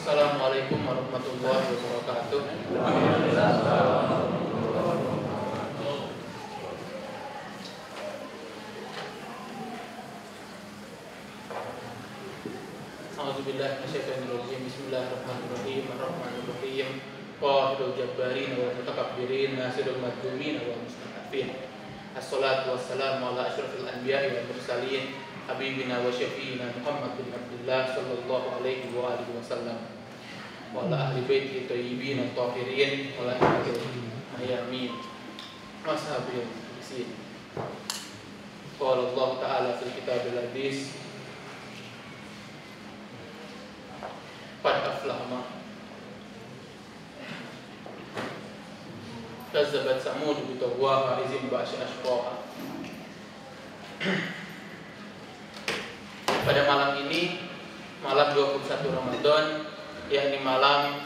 Assalamualaikum warahmatullahi wabarakatuh. A'udzubillahi minasyaitonirrajim. Bismillahirrahmanirrahim. Ar-Rahmanirrahim. Qahirul jabbarin wal mutakabbirin, nasirul madzumin wal mustaqafin. Assalatu wassalamu ala asyrafil anbiya'i wal mursalin, habibina wa syafi'ina Muhammad bin Abdullah sallallahu alaihi wa alihi wasallam, wa ala ahli baiti thayyibin at-tahirin wa ala alihi mayamin wa sahbihi bisin. Qala Allah ta'ala fil kitabil aziz, qad aflaha man kazzabat samud bi tawwaha izin ba'sy ashqaha. Pada malam ini, malam 21 Ramadan, yakni malam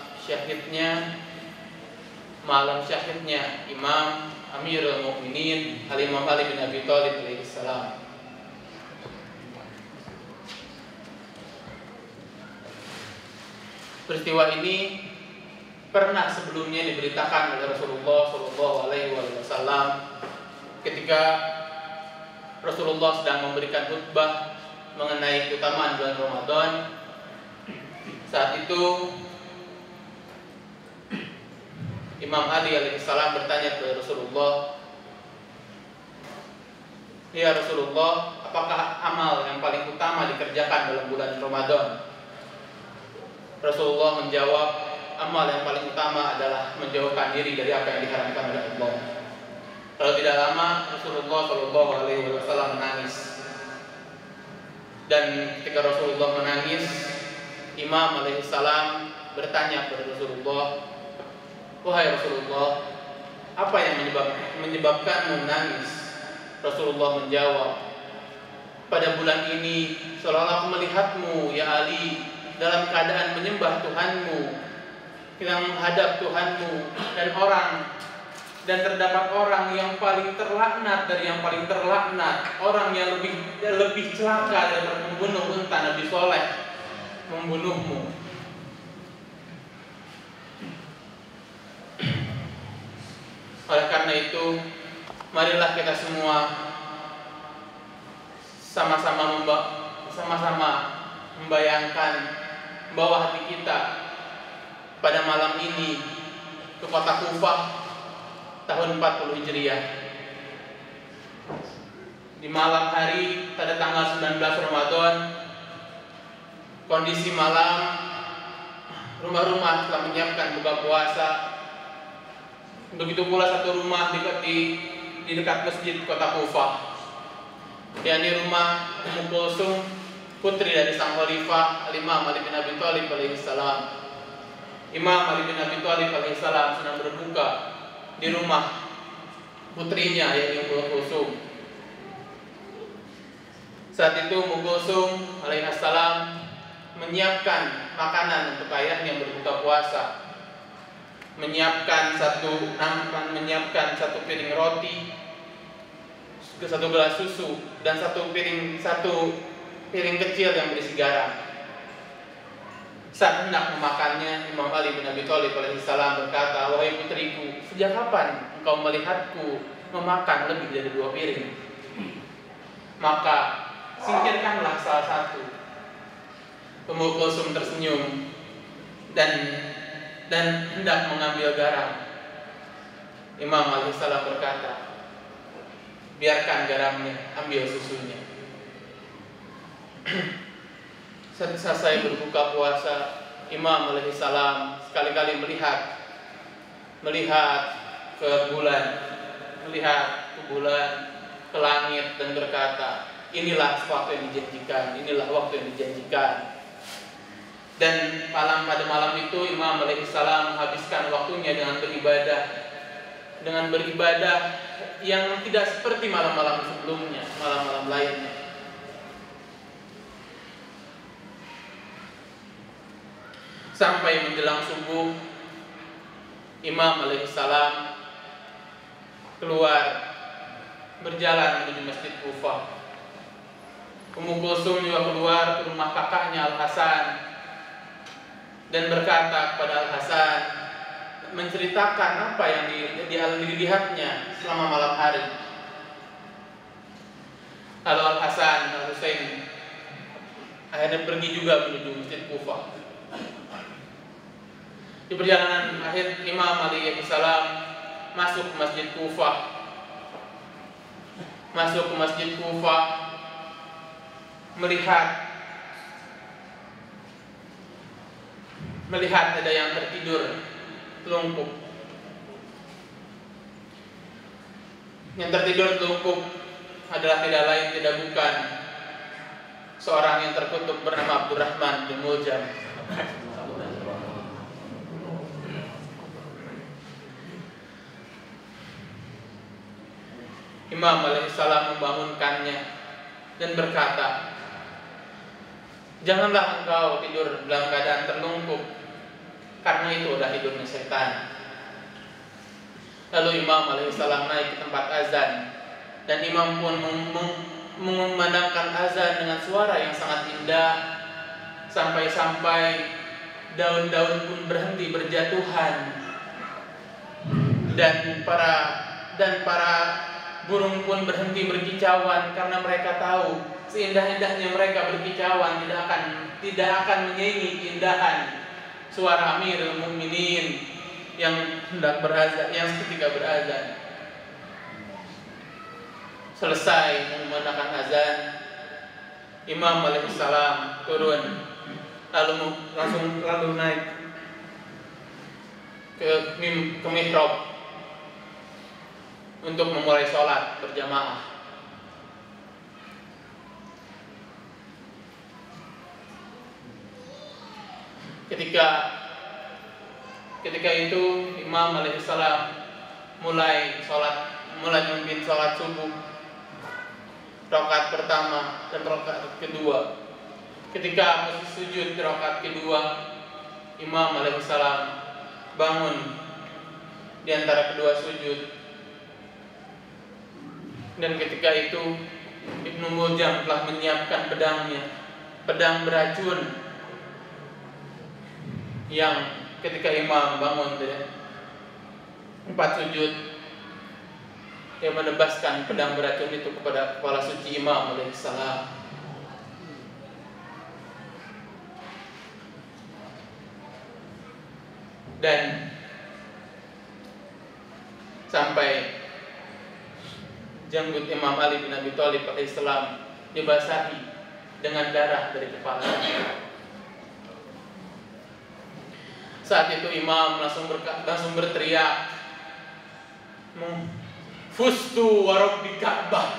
syahidnya Imam Amirul Mukminin Al-Imam Ali bin Abi Thalib alaihi salam. Peristiwa ini pernah sebelumnya diberitakan oleh Rasulullah Shallallahu Alaihi Wasallam ketika Rasulullah sedang memberikan khutbah mengenai keutamaan bulan Ramadan. Saat itu Imam Ali alaihissalam bertanya kepada Rasulullah, "Ya Rasulullah, apakah amal yang paling utama dikerjakan dalam bulan Ramadan?" Rasulullah menjawab, amal yang paling utama adalah menjauhkan diri dari apa yang diharamkan oleh Allah. Lalu tidak lama Rasulullah Shallallahu Alaihi Wasallam menangis. Dan ketika Rasulullah menangis, Imam alaihissalam bertanya kepada Rasulullah, "Wahai Rasulullah, apa yang menyebabkanmu menangis?" Rasulullah menjawab, "Pada bulan ini seolah-olah aku melihatmu, ya Ali, dalam keadaan menyembah Tuhanmu, yang menghadap Tuhanmu, dan terdapat orang yang paling terlaknat dari yang paling terlaknat, orang yang lebih celaka daripada membunuh unta, Nabi Soleh membunuhmu." Oleh karena itu, marilah kita semua sama-sama membayangkan bahwa hati kita pada malam ini ke kota Kufah tahun 40 Hijriah. Di malam hari pada tanggal 19 Ramadan, kondisi malam, rumah-rumah telah menyiapkan buka puasa. Begitu pula satu rumah di dekat masjid kota Kufah, yakni rumah Ummu Kulsum, putri dari sang khalifah Al-Imam Ali bin Abi Thalib alaihi salam. Imam Ali bin Abi Thalib alaihi salam sedang berbuka di rumah putrinya, yaitu Ummu Kulsum. Saat itu Ummu Kulsum alaihi salam menyiapkan makanan untuk ayahnya berbuka puasa, menyiapkan satu piring roti, satu gelas susu, dan satu piring kecil yang berisi garam. Saat hendak memakannya, Imam Ali bin Abi Thalib alaihissalam berkata, "Wahai putriku, sejak kapan engkau melihatku memakan lebih dari 2 piring? Maka singkirkanlah salah satu." Ummu Kulsum tersenyum dan hendak mengambil garam. Imam alaihissalam berkata, "Biarkan garamnya, ambil susunya." Selesai berbuka puasa, Imam alaihissalam sekali-kali melihat ke bulan, ke langit, dan berkata, "Inilah waktu yang dijanjikan, inilah waktu yang dijanjikan." Dan pada malam itu Imam alaihissalam menghabiskan waktunya dengan beribadah yang tidak seperti malam-malam sebelumnya, malam-malam lainnya. Sampai menjelang subuh, Imam alaihissalam keluar berjalan menuju Masjid Kufah. Ummu Kulsum juga keluar ke rumah kakaknya Al Hasan dan berkata kepada Al-Hasan, menceritakan apa yang dilihatnya selama malam hari. Lalu Al-Hasan, Al-Husain akhirnya pergi juga menuju Masjid Kufah. Di perjalanan akhir Imam alaihi salam masuk ke Masjid Kufah. Masuk ke Masjid Kufah, melihat ada yang tertidur telungkup. Yang tertidur telungkup adalah tidak lain tidak bukan seorang yang terkutuk bernama Abdurrahman bin Muljam. Imam alaihissalam membangunkannya dan berkata, janganlah engkau tidur dalam keadaan terlungkup, karena itu adalah tidurnya setan. Lalu Imam alaihissalam naik ke tempat azan, dan Imam pun mengumandangkan azan dengan suara yang sangat indah, sampai-sampai daun-daun pun berhenti berjatuhan, dan para burung pun berhenti berkicauan, karena mereka tahu seindah-indahnya mereka berkicauan tidak akan menyaingi keindahan suara Amirul Mukminin yang hendak berazan, yang ketika berazan. Selesai mengumandangkan azan, Imam alaihissalam turun, lalu naik ke mihrab untuk memulai sholat berjamaah. Ketika itu Imam alaihissalam mulai memimpin sholat subuh, rakaat pertama dan rakaat kedua. Ketika posisi sujud di rakaat kedua, Imam alaihissalam bangun di antara kedua sujud. Dan ketika itu Ibnu Muljam telah menyiapkan pedangnya, pedang beracun, yang ketika Imam bangun dari 4 sujud, dia menebaskan pedang beracun itu kepada kepala suci Imam alaihissalam. Dan sampai janggut Imam Ali bin Abi Thalib alaihissalam dibasahi dengan darah dari kepalanya. Saat itu Imam langsung berteriak, "Fustu wa rabbi Ka'bah."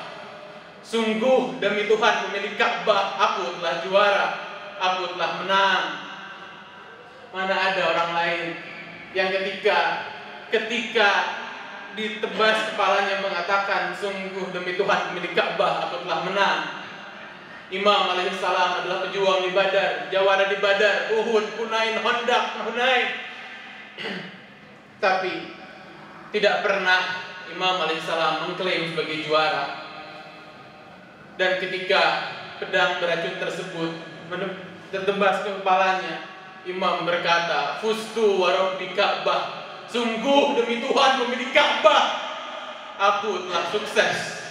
Sungguh demi Tuhan pemilik Ka'bah, aku telah juara, aku telah menang. Mana ada orang lain yang ketika ditebas kepalanya mengatakan, sungguh demi Tuhan pemilik Ka'bah, aku telah menang. Imam alaihissalam adalah pejuang di Badar, jawara di Badar, Uhud, Hunain, Khandaq, tapi tidak pernah Imam alaihissalam mengklaim sebagai juara. Dan ketika pedang beracun tersebut tertebas ke kepalanya, Imam berkata, "Fustu wa rabbi Ka'bah." Sungguh demi Tuhan pemilik Ka'bah, aku telah sukses,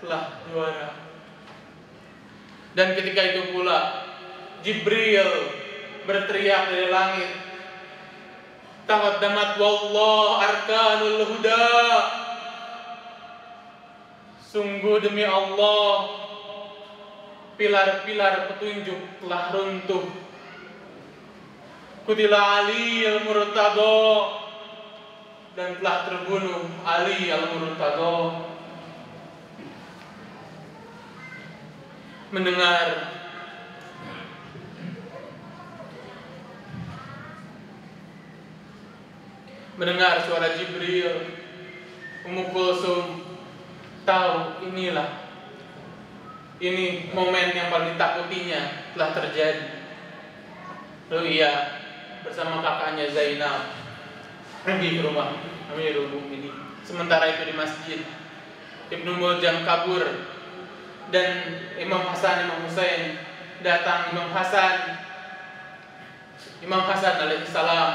telah juara. Dan ketika itu pula Jibril berteriak dari langit, "Taqaddamat wallah arkanul huda." Sungguh demi Allah, pilar-pilar petunjuk telah runtuh. Kutila Ali al-Murtadha, dan telah terbunuh Ali al-Murtadha. Mendengar suara Jibril, Ummu Kulsum tahu ini momen yang paling ditakutinya telah terjadi. Lalu ia bersama kakaknya Zainab pergi ke rumah Amirul Mukminin. Sementara itu di masjid, Ibnu Muljam kabur, dan Imam Hasan, Imam Husain datang. Imam Hasan Imam Hasan alaihissalam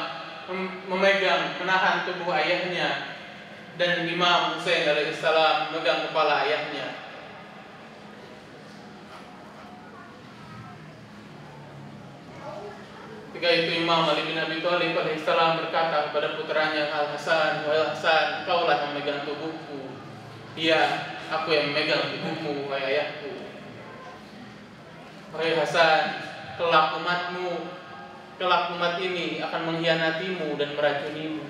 menahan tubuh ayahnya, dan Imam Husain alaihissalam memegang kepala ayahnya. Ketika itu Imam Ali bin Abi Thalib alaihissalam berkata kepada putranya Al Hasan, "Wahai Hasan, engkaulah yang memegang tubuhku." "Iya, aku yang memegang tubuhmu, wahai ayahku." "Wahai Hasan, kelak umat ini akan mengkhianatimu dan meracunimu."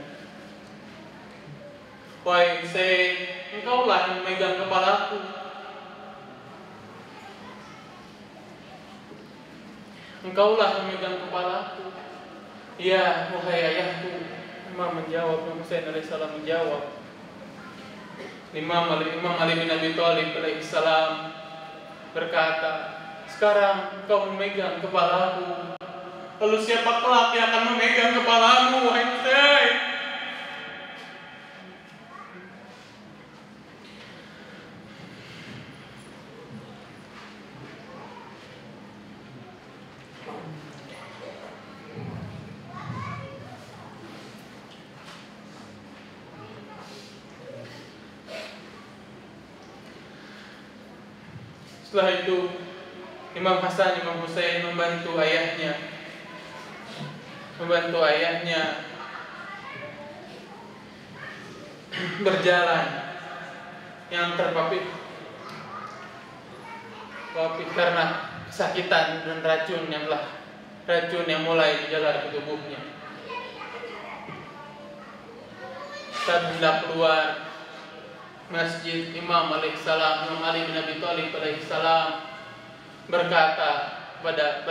"Wahai Husain, engkaulah yang memegang kepalaku. Engkaulah yang memegang kepalaku." "Ya, wahai ayahku." Imam menjawab, Imam Husain alaihissalam menjawab. Imam Ali bin Abi Thalib alaihissalam berkata, "Sekarang kau memegang kepalaku, lalu siapa kelak yang akan memegang kepalamu, wahai Husain?" Setelah itu Imam Hasan, Imam Husain membantu ayahnya berjalan yang terpapit karena kesakitan dan racun yang mulai menjalar ke tubuhnya. Saat hendak keluar masjid, Imam Ali bin Abi Thalib alaihissalam berkata kepada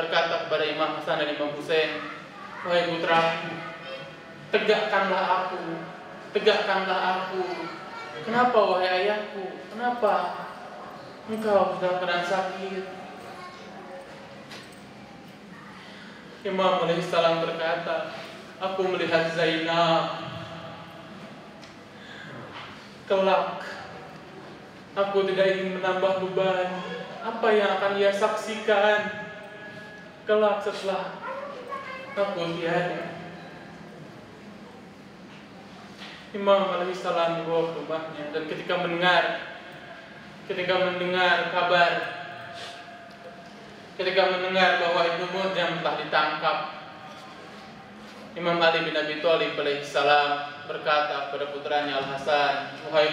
Imam Hasan dan Imam Husain, "Wahai putraku, tegakkanlah aku. Kenapa wahai ayahku? Kenapa engkau dalam keadaan sakit?" Imam alaihissalam berkata, "Aku melihat Zainab. Kelak aku tidak ingin menambah beban. Apa yang akan ia saksikan kelak setelah aku tiada?" Imam alaihissalam dibawa ke rumahnya, dan ketika mendengar bahwa Ibnu Muljam telah ditangkap, Imam Ali bin Abi Thalib alaihissalam berkata kepada putranya Al Hasan, "Wahai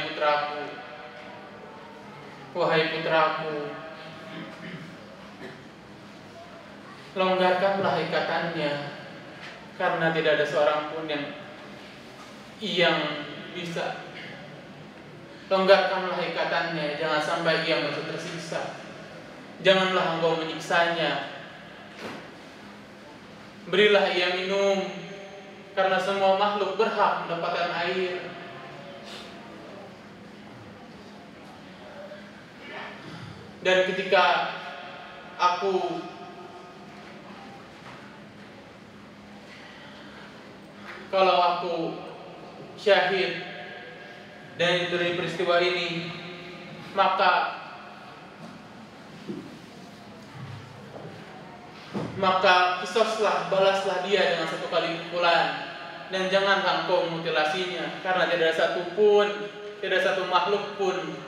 putraku, longgarkanlah ikatannya, karena tidak ada seorang pun yang bisa. Longgarkanlah ikatannya, jangan sampai ia merasa tersiksa. Janganlah engkau menyiksanya. Berilah ia minum, karena semua makhluk berhak mendapatkan air. Dan ketika kalau aku syahid dari peristiwa ini, maka kisoslah, balaslah dia dengan 1 kali pukulan, dan janganlah engkau memutilasinya, karena tidak ada satu makhluk pun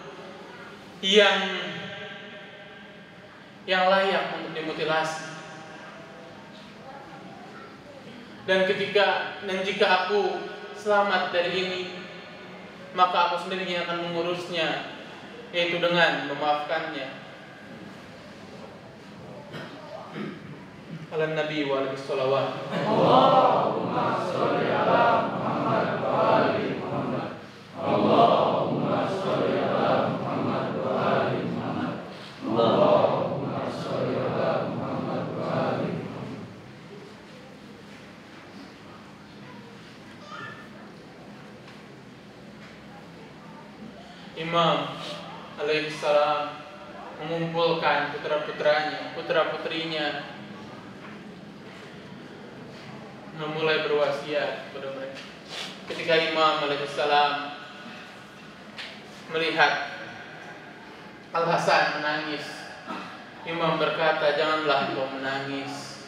yang layak untuk dimutilasi. Dan jika aku selamat dari ini, maka aku sendiri yang akan mengurusnya, yaitu dengan memaafkannya." Ala Nabi wa alaihi salawat. Allahumma sholli ala Muhammad wa ali Muhammad. Allahumma sholli ala Muhammad wa ali Muhammad. Allahumma sholli ala Muhammad wa ali Muhammad. Imam alaihissalam mengumpulkan putra-putrinya, memulai berwasiat kepada mereka. Ketika Imam alaihissalam melihat Al Hasan menangis, Imam berkata, "Janganlah engkau menangis.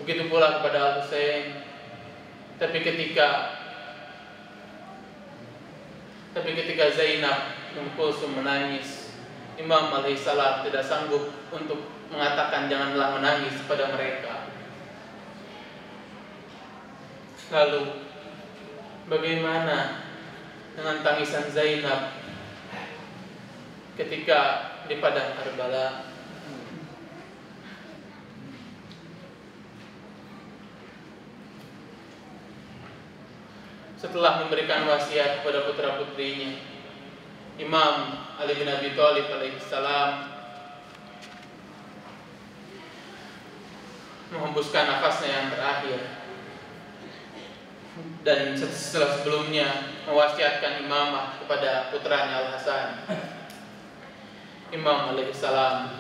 Begitu pula kepada Al-Husain. Tapi ketika Zainab Kulsum menangis, Imam alaihissalam tidak sanggup untuk mengatakan janganlah menangis kepada mereka. Lalu bagaimana dengan tangisan Zainab ketika di padang Karbala? Setelah memberikan wasiat kepada putra-putrinya, Imam Ali bin Abi Thalib alaihissalam menghembuskan nafasnya yang terakhir, dan setelah sebelumnya mewasiatkan imamah kepada putranya Al-Hasan. Imam alaihissalam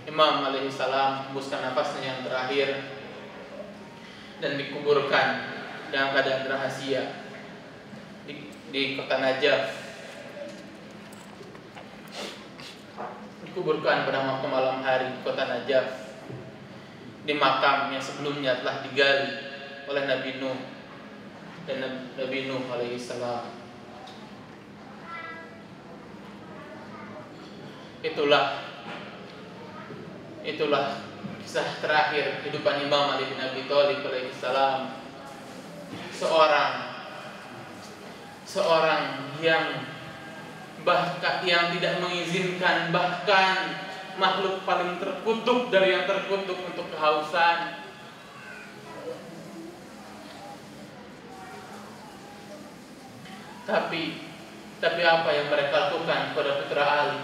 menghembuskan nafasnya yang terakhir dan dikuburkan dalam keadaan rahasia di kota Najaf. Dikuburkan pada waktu malam hari di kota Najaf, di makam yang sebelumnya telah digali oleh Nabi Nuh dan Nabi Nuh alaihissalam. Itulah kisah terakhir kehidupan Imam Ali bin Abi Thalib alaihissalam, seorang yang tidak mengizinkan bahkan makhluk paling terkutuk dari yang terkutuk untuk kehausan. Tapi apa yang mereka lakukan kepada putra Ali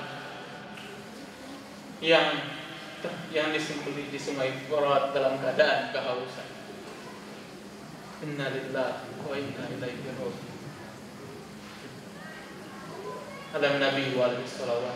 yang disembelih di sungai Furat dalam keadaan kehausan? Inna lillahi wa inna ilaihi raji'un. Alam Nabi wa alaihi salawat.